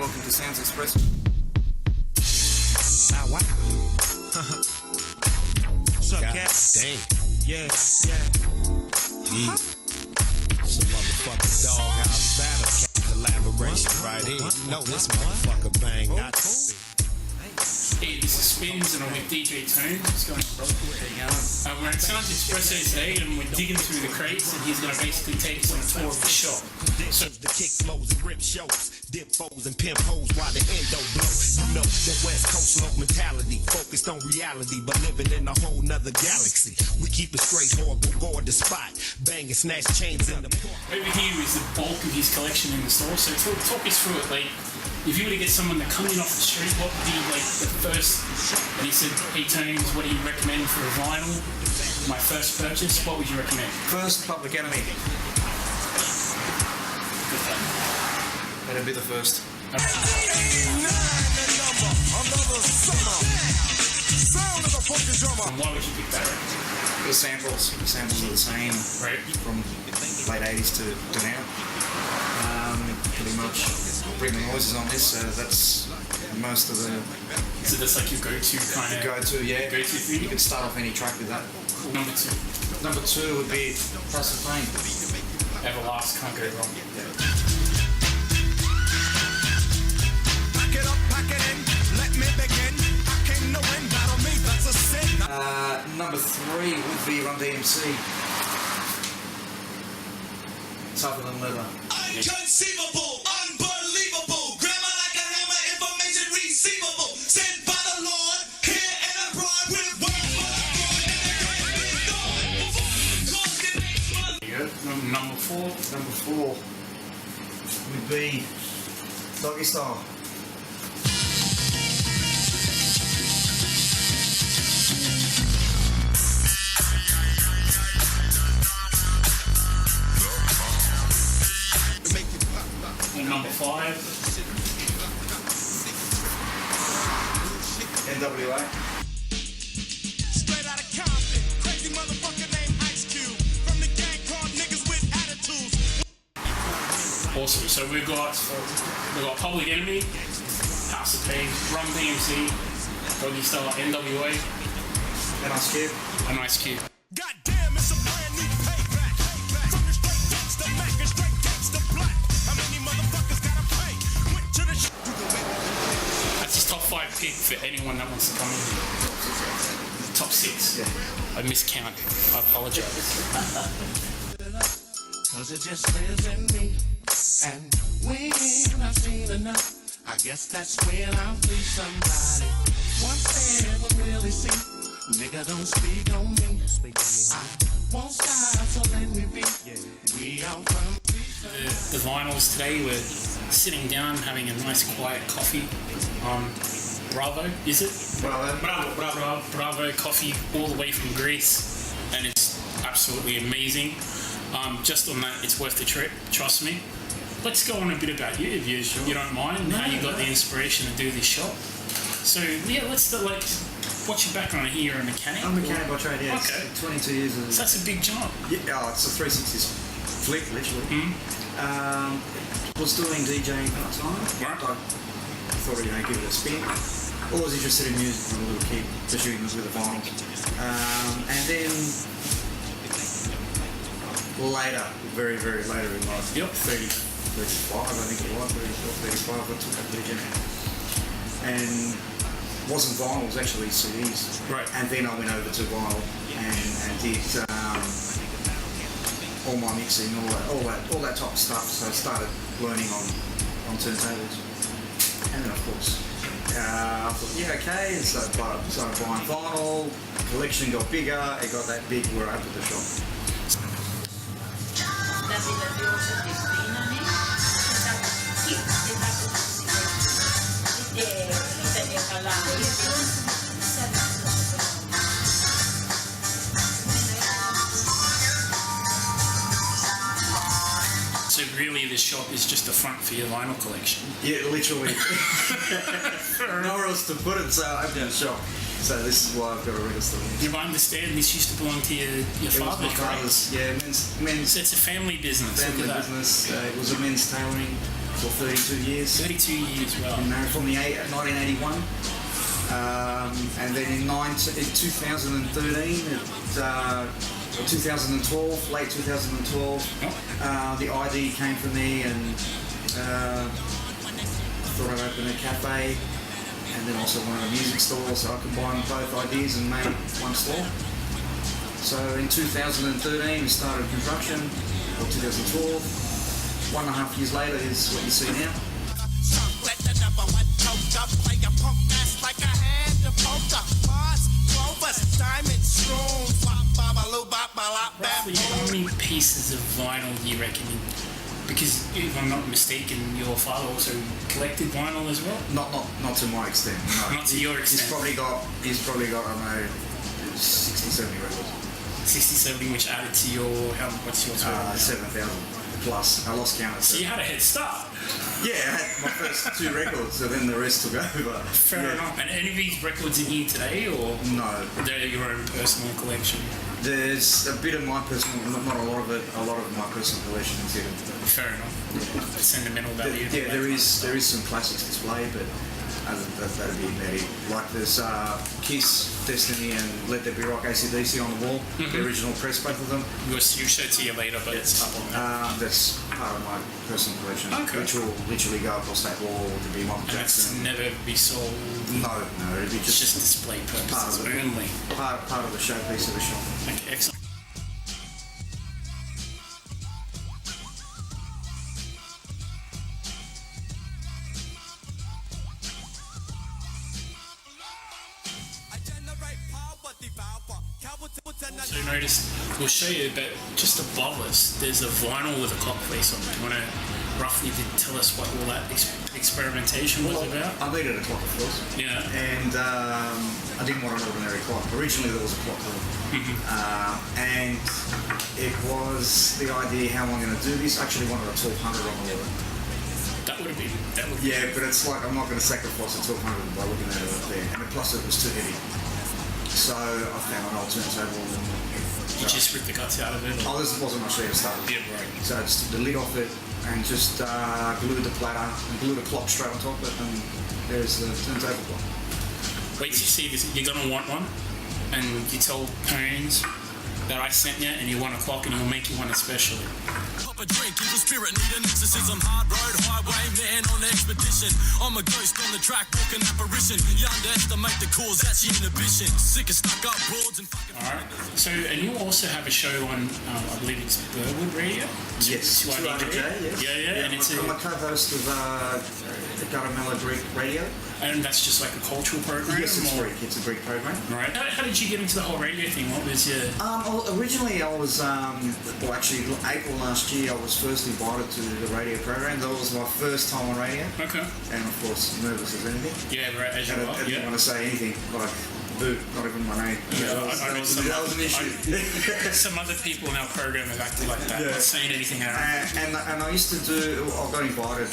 welcome to Sounds Espresso. Wow. What's up, cat? Dang. Yeah. Some motherfucking doghouse battle cat collaboration right here. You know this motherfucker bang. Got to be. Hey, this is Spins and I'm with DJ Tone. What's going on? We're at Sounds Espresso today and we're digging through the crates and he's going to basically take us on a tour of the shop. So the kick flows and rip shows, dip foes and pimp hoes while the endo blow. You know that West Coast low mentality, focused on reality, but living in a whole nother galaxy. We keep it straight, horrible, guard the spot, bang and snatch chains in the park. Over here is the bulk of his collection in the store, so talk us through it. Like, if you were to get someone to come in off the street, what would be like the first? And he said, "Hey Tones, what do you recommend for a vinyl? My first purchase, what would you recommend?" First, Public Enemy. That'd be the first. And why would you pick that? The samples are the same, Right. from late 80s to now. Pretty much. Bring the noises on this, so that's most of the So that's like your go-to kind of go-to, yeah. go-to thing. You could start off any track with that. Number two, Number two would be Price of Pain. Everlast, can't go wrong. Pack it up, pack it in. Let me begin. I came to win. Battle me, that's a sin. Number three would be Run DMC. Tougher Than Leather. Inconceivable, unbelievable. Grammar like a hammer, information receivable. Sent by the Lord, here and abroad with words for the There you go. Number four. Number four would be Doggy Style. And number five, NWA. Straight out of Compton, crazy motherfucker named Ice Cube. From the gang called niggas with attitudes. awesome. So we've got Public Enemy, House of Pain, Run DMC, Doggy Style, NWA, And Ice Cube. and Ice Cube. Goddamn, it's a brand new payback. From the straight gangsta Mac and straight gangsta black. How many motherfuckers gotta pay? Went to the That's his top five pick for anyone that wants to come in. Top six. Yeah. I miscount. I apologize. Cause it just lives in me. And when I've seen enough, I guess that's when I'll free somebody. Once they will really see, nigga don't speak on me. I won't stop, so let me be. We out from The vinyls today, we're sitting down having a nice quiet coffee on Bravo, is it? Bravo coffee all the way from Greece, and it's absolutely amazing. Just on that, it's worth the trip, trust me. Let's go on a bit about you, if you don't mind, and how you got the inspiration to do this shop. So yeah, let's start, like, what's your background? Are you a mechanic? I'm a mechanic by trade, yeah. Okay. 22 years of... So that's a big jump. Yeah, it's a 360 flick, literally. Was doing DJing part-time. Right. I thought I'd give it a spin. Always interested in music from a little kid, especially with the vinyl. And then later, very, very later in life, Yep. 35, I think it was, 34, 35, I took up DJing. And wasn't vinyl, it was actually CDs. Right. And then I went over to vinyl and did all my mixing, all that type of stuff. So I started learning on turntables. And then of course, I thought, yeah, okay, and started buying vinyl. Collection got bigger, it got that big where I opened the shop. So really, this shop is just the front for your vinyl collection. Yeah, literally. Nowhere else to put it, so I opened a shop. So this is why I've got a record store. You understand this used to belong to your father, correct? Yeah, men's So it's a family business. family Look at that. business. It was a men's tailoring for 32 years. 32 years, well. Been married from 1981. And then in 2013, 2012, late 2012, the ID came for me, and I thought I'd open a cafe and then also wanted a music store, so I combined both ideas and made one store. So in 2013 we started construction, or 2012. 1.5 years later is what you see now. Roughly how many pieces of vinyl do you reckon? Because if I'm not mistaken, your father also collected vinyl as well? Not to my extent, no. Not to your extent. He's probably got I don't know, 60, 70 records. 60, 70, which added to your, what's your total? 7,000 plus. I lost count. So you had a head start. Yeah, I had my first 2 records, so then the rest took over. Fair enough. And any of these records in here today, or no? They're your own personal collection? There's a bit of my personal, not a lot of it, a lot of my personal collection is here. Fair enough. The sentimental value. Yeah, there is some classics displayed, but that'd be about it. Like there's Kiss, Destiny, and Let There Be Rock, AC/DC on the wall. The original press, both of them. You show it to you later, but it's up on that. That's part of my personal collection, which will literally go across that wall to be Michael Jackson. And never be sold. No, it'd be It's just display purposes only. Part of the showpiece of the shop. Okay, excellent. So notice, we'll show you, but just above us, there's a vinyl with a clock face on it. You want to roughly tell us what all that experimentation was about? I needed a clock, of course. Yeah. And I didn't want an ordinary clock. Originally there was a clock and it was the idea how am I going to do this. I actually wanted a 1200 on the wall. That would have been. Yeah, but it's like I'm not going to sacrifice a 1200 by looking at it up there. And plus it was too heavy. So I found an old turntable and you just ripped the guts out of it? Oh, this wasn't much there to start with. Yeah, right. So I just took the lid off it and just glued the platter and glued a clock straight on top of it, and there's the turntable clock. Wait till you see this. You're going to want one, and you tell Tones that I sent you, and you want a clock, and he'll make you one especially. A drink, evil spirit, need an exorcism. Hard road, highway, man on expedition. I'm a ghost on the track, walking apparition. You underestimate the cause, that's your inhibition. Sick of stuck up broads and fucking. Alright, so, and you also have a show on, I believe it's Burwood Radio? Yes, 200J, yes. Yeah, and I'm a co-host of Guatemala Greek Radio. And that's just like a cultural program? Yes, it's Greek. It's a Greek program. Right. How did you get into the whole radio thing? What was your... Originally I was, well actually April last year I was first invited to the radio program. That was my first time on radio. Okay. And of course, nervous as anything. Yeah, right, as you are. I didn't want to say anything, like, boo, not even my name. Yeah, that was an issue. Some other people in our program have acted like that, not saying anything out. And I used to do, I got invited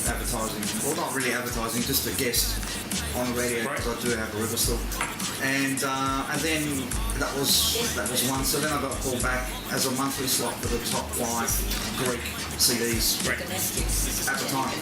advertising, well not really advertising, just a guest on the radio, because I do have a river still. And then that was one. So then I got called back as a monthly slot for the top 5 Greek CDs at the time.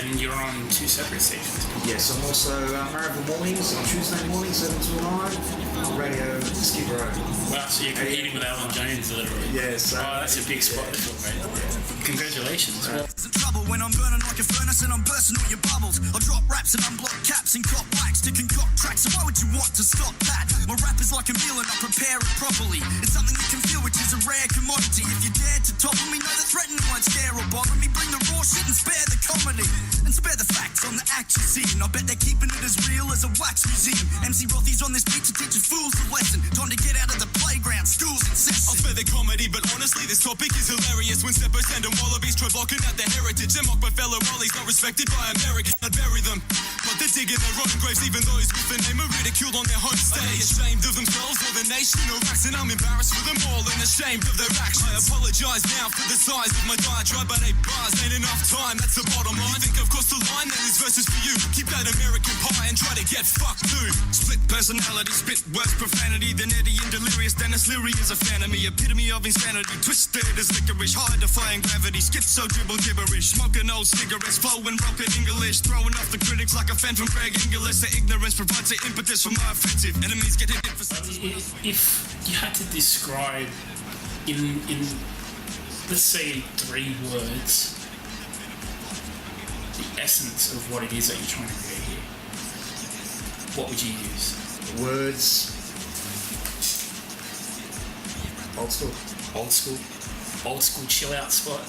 And you're on 2 separate stations. Yes, I'm also Marrickville mornings on Tuesday mornings, 7 to 9, radio Skid Row. Wow, so you're competing with Alan Jones literally. Yes. Oh, that's a big spot, mate. Congratulations. Well, Some trouble when I'm burning like a furnace and I'm bursting all your bubbles. I drop raps and unblock caps and cop wax to concoct tracks. So why would you want to stop that? My rap is like a meal and I prepare it properly. It's something you can feel, which is a rare commodity. If you dare to topple me, know that threatening won't scare or bother me. Bring the raw shit and spare the comedy. And spare the facts on the act you're seeing. I bet they're keeping it as real as a wax museum. MC Rothy's on this beat to teach us fools a lesson. Time to get out of the playground, school's in session. I'll spare the comedy, but honestly this topic is hilarious. When Seppo Sand and Wallabies try blocking out their heritage and mock my fellow Wallies not respected by Americans. I'd bury them, but they're digging their own graves. Even those with the name are ridiculed on their home stage. Ashamed of themselves or the nation or race, and I'm embarrassed for them all and ashamed of their actions. I apologize now for the size of my diatribe, but 8 bars ain't enough time, that's the bottom line. You think I've crossed the line, then this verse is for you. Keep that American pie and try to get fucked too. Split personality, spit worse profanity than Eddie and delirious. Dennis Leary is a fan of me, epitome of insanity. Twisted as licorice, high defying gravity, schizo dribble gibberish, smoking old cigarettes, flowing broken English, throwing off the critics like a fan from Greg Inglis. The ignorance provides the impetus for my offensive. Enemies get hit for. If you had to describe in let's say 3 words the essence of what it is that you're trying to create here, what would you use? Words. Old school. Old school chill out spot.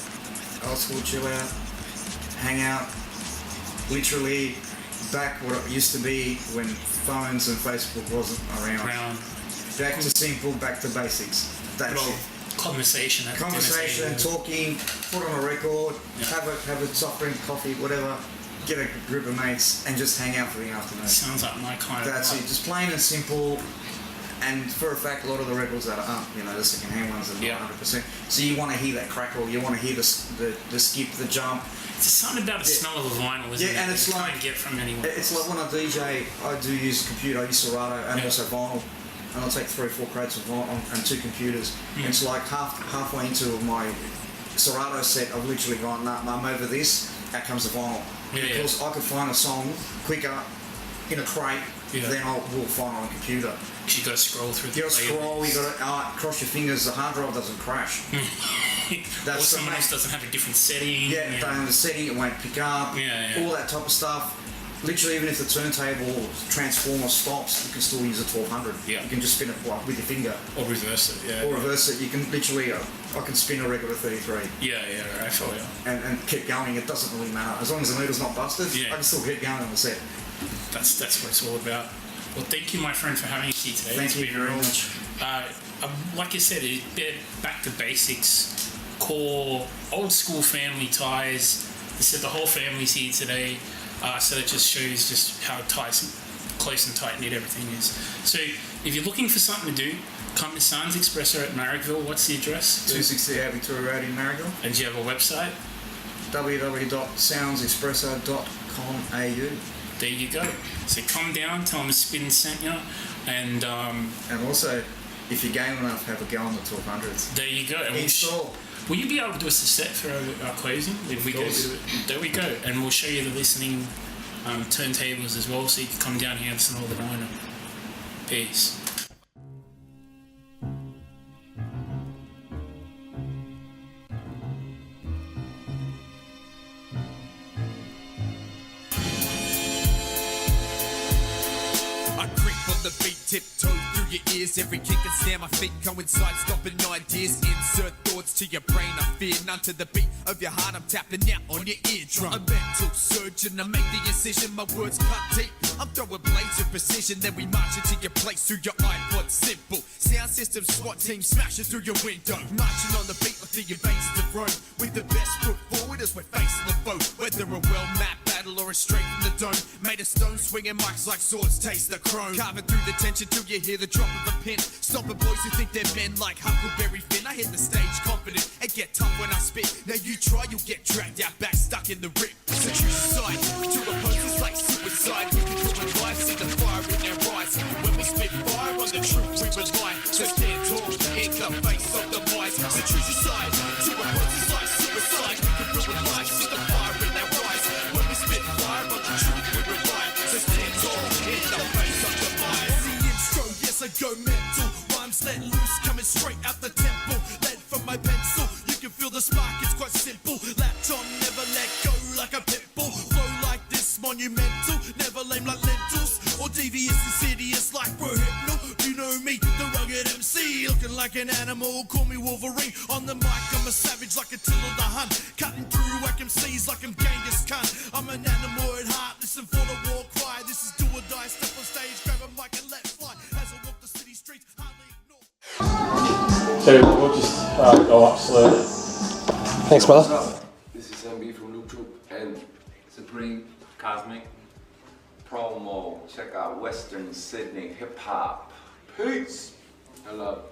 Old school chill out. Hang out. Literally back what it used to be when phones and Facebook wasn't around. Back to simple, back to basics. That's it. Conversation, talking, put on a record, have a soft drink, coffee, whatever, get a group of mates and just hang out for the afternoon. Sounds like my kind of That's it, just plain and simple. And for a fact, a lot of the records that are up, the second-hand ones are not 100%. So you want to hear that crackle, you want to hear the skip, the jump. It's something about the smell of a vinyl, isn't it? And it's like, can't get from anywhere. It's like when I DJ, I do use a computer, I use Serato and also vinyl. And I'll take 3 or 4 crates of vinyl and 2 computers. It's like halfway into my Serato set, I've literally gone, nah, I'm over this, out comes the vinyl. Because I could find a song quicker in a crate than I will find on a computer. You got to scroll through the playlist. You got to cross your fingers, the hard drive doesn't crash. Or someone else doesn't have a different setting. Yeah, they don't have a setting, it won't pick up, all that type of stuff. Literally, even if the turntable transformer stops, you can still use a 1200. Yeah. You can just spin it with your finger. Or reverse it, Or reverse it. You can literally, I can spin a record of 33. Yeah, I feel you. And keep going. It doesn't really matter. As long as the needle's not busted, I can still keep going on the set. That's what it's all about. Well, thank you, my friend, for having us here today. Thank you very much. Like you said, they're back to basics, core, old school family ties. They said the whole family's here today. So that just shows just how close and tight-knit everything is. So if you're looking for something to do, come to Sounds Espresso at Marrickville. What's the address? 260 Victoria Road in Marrickville. And do you have a website? www.soundsespresso.com.au. There you go. So come down, tell them a Spin sent you, and also, if you're game enough, have a go on the 1200s. There you go. And install. Will you be able to do us a set for our closing? If we go there we go. And we'll show you the listening turntables as well, so you can come down here and listen to all the vinyl. Peace. The beat tiptoe through your ears. Every kick and snare, my feet coincide, stopping ideas. Insert thoughts to your brain. I fear none to the beat of your heart. I'm tapping out on your eardrum. A mental surgeon, I make the incision. My words cut deep. I'm throwing blades of precision. Then we march into your place through your iPod. Simple sound system, SWAT team smashing through your window. Marching on the beat of the invasive road. With the best foot forward as we're facing the boat. Whether a well-mapped battle or a straight from the dome. Made of stone swinging mics like swords taste the chrome. Carving through the tension till you hear the drop of a pin. Stopping boys who think they're men like Huckleberry Finn. I hit the stage confident and get tough when I spit. Now you try, you'll get dragged out back, stuck in the rip. So choose a side, to oppose like suicide. We can do it live, see the fire in their eyes. When we spit fire on the truth, we rely. So stand tall in the face of the lies. So choose a side, to oppose like suicide. We can do it live, see the fire in their eyes. When we spit fire on the truth, we rely. So stand tall in the face of the lies. On the intro, yes I go mental. Rhymes let loose, coming straight out the temple. Led from my pencil, you can feel the spark, it's quite simple. Latch on, never let go like a pit bull. Flow like this, monumental, never lame like lentils. Or devious, insidious like Prohypnol. You know me, the rugged MC, looking like an animal, call me Wolverine. On the mic, I'm a savage like Attila the Hun. Cutting through whack MCs like I'm Genghis Khan. I'm an animal at heart, listen for the war cry. This is do or die, step on stage, grab a mic and let fly. As I walk the city streets, hardly ignore. So we'll just go up slowly. Thanks, brother. This is MB from YouTube and Supreme Cosmic Promo. Check out Western Sydney HipHop. Peace. I love.